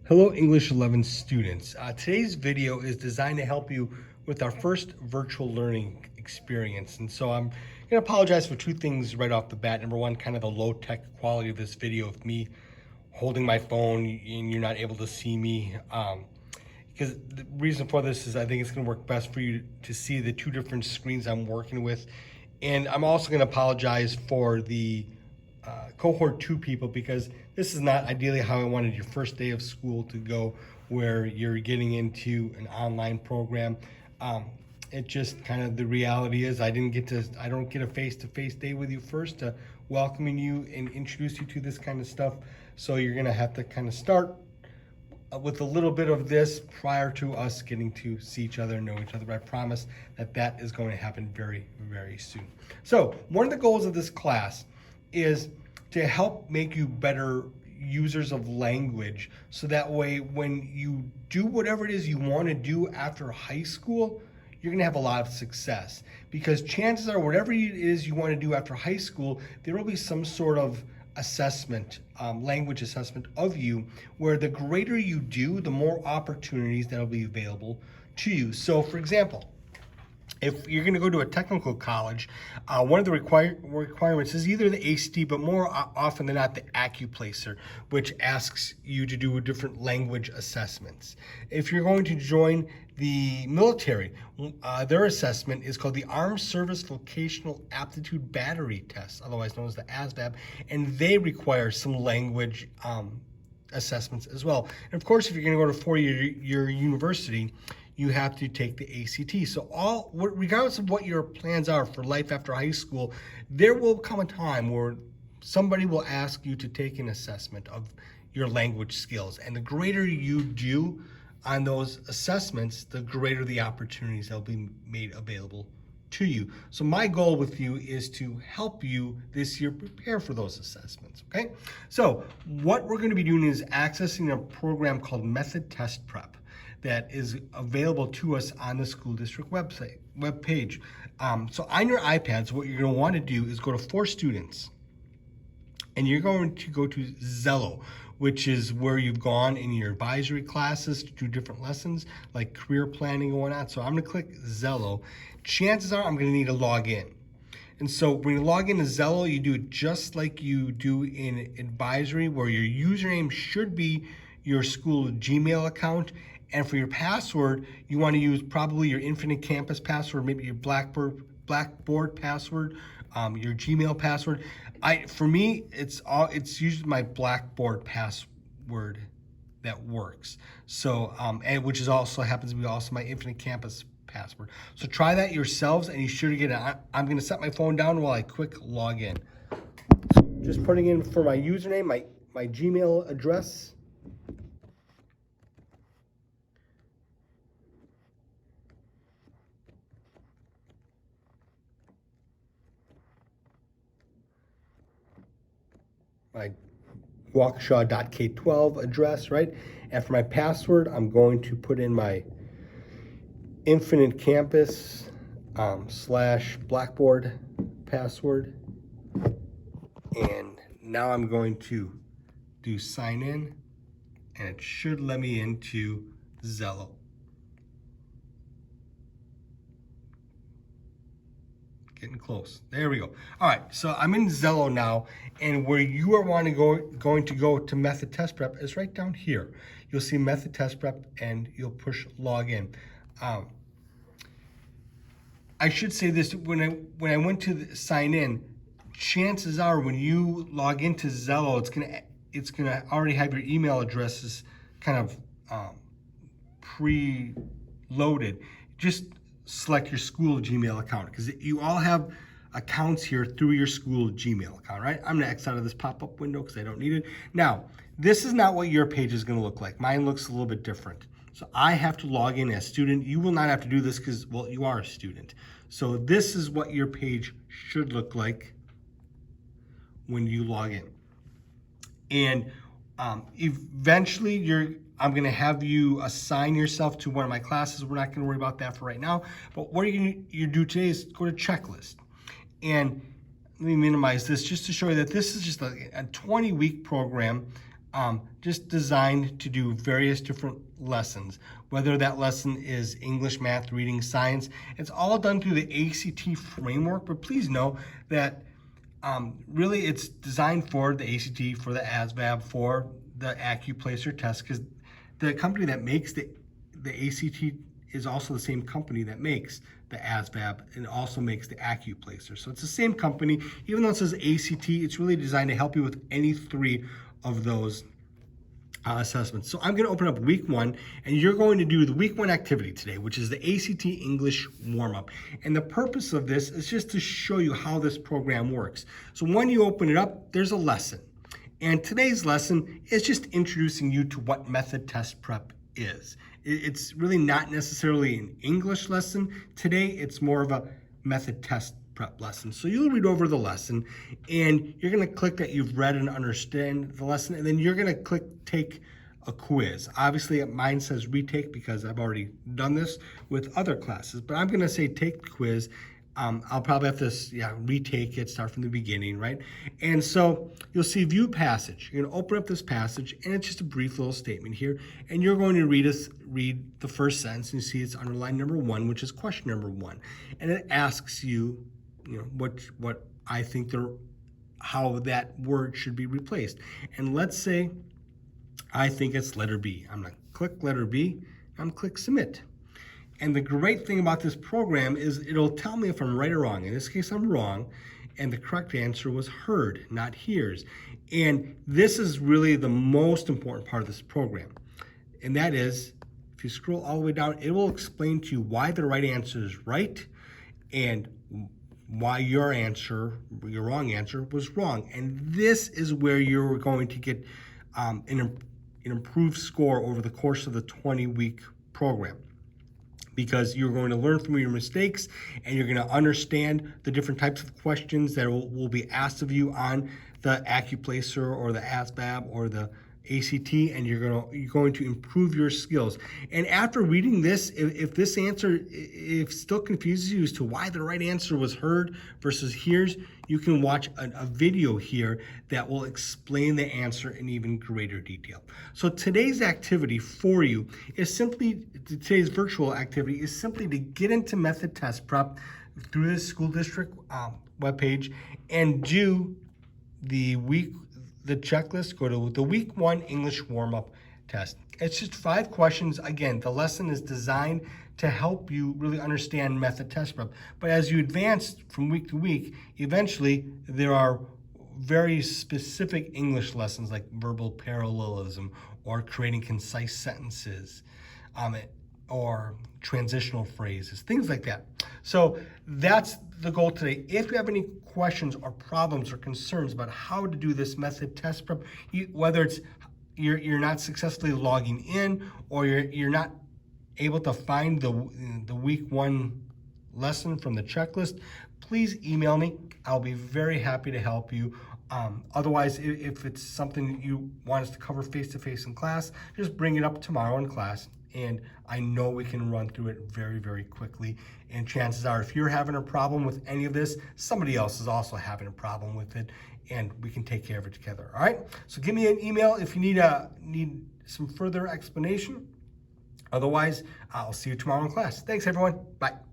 Hello English 11 students. Today's video is designed to help you with our first virtual learning experience. And so I'm going to apologize for two things right off the bat. Number one, kind of the low tech quality of this video of me holding my phone and you're not able to see me. Because the reason for this is I think it's going to work best for you to see the two different screens I'm working with. And I'm also going to apologize for the cohort 2 people, because this is not ideally how I wanted your first day of school to go, where you're getting into an online program. It just kind of, the reality is I don't get a face-to-face day with you first to welcoming you and introduce you to this kind of stuff. So you're gonna have to kind of start with a little bit of this prior to us getting to see each other and know each other. But I promise that that is going to happen very, very soon. So one of the goals of this class is to help make you better users of language, so that way when you do whatever it is you want to do after high school, you're going to have a lot of success. Because chances are whatever it is you want to do after high school, there will be some sort of assessment, language assessment of you, where the greater you do, the more opportunities that will be available to you. So for example, if you're going to go to a technical college, one of the requirements is either the ACT, but more often than not the AccuPlacer, which asks you to do different language assessments. If you're going to join the military, their assessment is called the Armed Service Vocational Aptitude Battery Test, otherwise known as the ASVAB, and they require some language assessments as well. And of course, if you're going to go to four-year university, you have to take the ACT. So regardless of what your plans are for life after high school, there will come a time where somebody will ask you to take an assessment of your language skills. And the greater you do on those assessments, the greater the opportunities that will be made available to you. So my goal with you is to help you this year prepare for those assessments, okay? So what we're gonna be doing is accessing a program called Method Test Prep that is available to us on the school district web page. So on your iPads, what you're going to want to do is go to For Students, and you're going to go to Zello, which is where you've gone in your advisory classes to do different lessons like career planning and whatnot. So I'm going to click Zello. Chances are I'm going to need to log in. And so when you log into Zello, you do it just like you do in advisory, where your username should be your school Gmail account. And for your password, you want to use probably your Infinite Campus password, maybe your Blackboard password, your Gmail password. For me, it's usually my Blackboard password that works. So, and which is also happens to be also my Infinite Campus password. So try that yourselves, and you should get it. I'm going to set my phone down while I quick log in. So just putting in for my username, my Gmail address. My Waukesha.K12 address, right? And for my password, I'm going to put in my Infinite Campus / Blackboard password. And now I'm going to do sign in, and it should let me into Zello. Getting close. There we go. All right, so I'm in Zello now, and where you are going to go to Method Test Prep is right down here. You'll see Method Test Prep, and you'll push login. I should say this: when I went to sign in, chances are when you log into Zello, it's gonna already have your email addresses kind of pre-loaded. Just select your school Gmail account, because you all have accounts here through your school Gmail account, right? I'm gonna X out of this pop-up window because I don't need it. Now, this is not what your page is gonna look like. Mine looks a little bit different. So I have to log in as student. You will not have to do this because, well, you are a student. So this is what your page should look like when you log in. And eventually I'm going to have you assign yourself to one of my classes. We're not going to worry about that for right now. But what you do today is go to checklist. And let me minimize this just to show you that this is just a 20-week program just designed to do various different lessons, whether that lesson is English, math, reading, science. It's all done through the ACT framework, but please know that really it's designed for the ACT, for the ASVAB, for the AccuPlacer test, because the company that makes the ACT is also the same company that makes the ASVAB and also makes the AccuPlacer. So it's the same company. Even though it says ACT, it's really designed to help you with any three of those assessments. So I'm going to open up week 1, and you're going to do the week 1 activity today, which is the ACT English warm-up. And the purpose of this is just to show you how this program works. So when you open it up, there's a lesson. And today's lesson is just introducing you to what method test prep is. It's really not necessarily an English lesson. Today, it's more of a method test prep lesson. So you'll read over the lesson, and you're going to click that you've read and understand the lesson, and then you're going to click take a quiz. Obviously, mine says retake because I've already done this with other classes, but I'm going to say take the quiz. I'll probably have to retake it, start from the beginning, right? And so you'll see view passage. You're going to open up this passage, and it's just a brief little statement here, and you're going to read the first sentence, and you see it's underlined number 1, which is question number 1, and it asks you, what I think how that word should be replaced. And let's say I think it's letter B. I'm going to click letter B. I'm going to click submit. And the great thing about this program is it'll tell me if I'm right or wrong. In this case, I'm wrong, and the correct answer was heard, not hears. And this is really the most important part of this program. And that is, if you scroll all the way down, it will explain to you why the right answer is right and why your wrong answer was wrong. And this is where you're going to get an improved score over the course of the 20-week program, because you're going to learn from your mistakes, and you're going to understand the different types of questions that will be asked of you on the AccuPlacer or the ASVAB or the ACT, and you're going to improve your skills. And after reading this, if this answer still confuses you as to why the right answer was heard versus hears, you can watch a video here that will explain the answer in even greater detail. So today's activity for you is today's virtual activity is simply to get into method test prep through the school district webpage and do the checklist. Go to the week 1 English warm-up test. It's just 5 questions. Again, the lesson is designed to help you really understand method test prep. But as you advance from week to week, eventually there are very specific English lessons like verbal parallelism or creating concise sentences, or transitional phrases, things like that. So that's the goal today. If you have any questions or problems or concerns about how to do this method test prep, whether it's you're not successfully logging in, or you're not able to find the week 1 lesson from the checklist, please email me. I'll be very happy to help you. Otherwise, if it's something that you want us to cover face-to-face in class, just bring it up tomorrow in class, and I know we can run through it very, very quickly. And chances are, if you're having a problem with any of this, somebody else is also having a problem with it, and we can take care of it together. All right? So give me an email if you need some further explanation. Otherwise, I'll see you tomorrow in class. Thanks, everyone. Bye.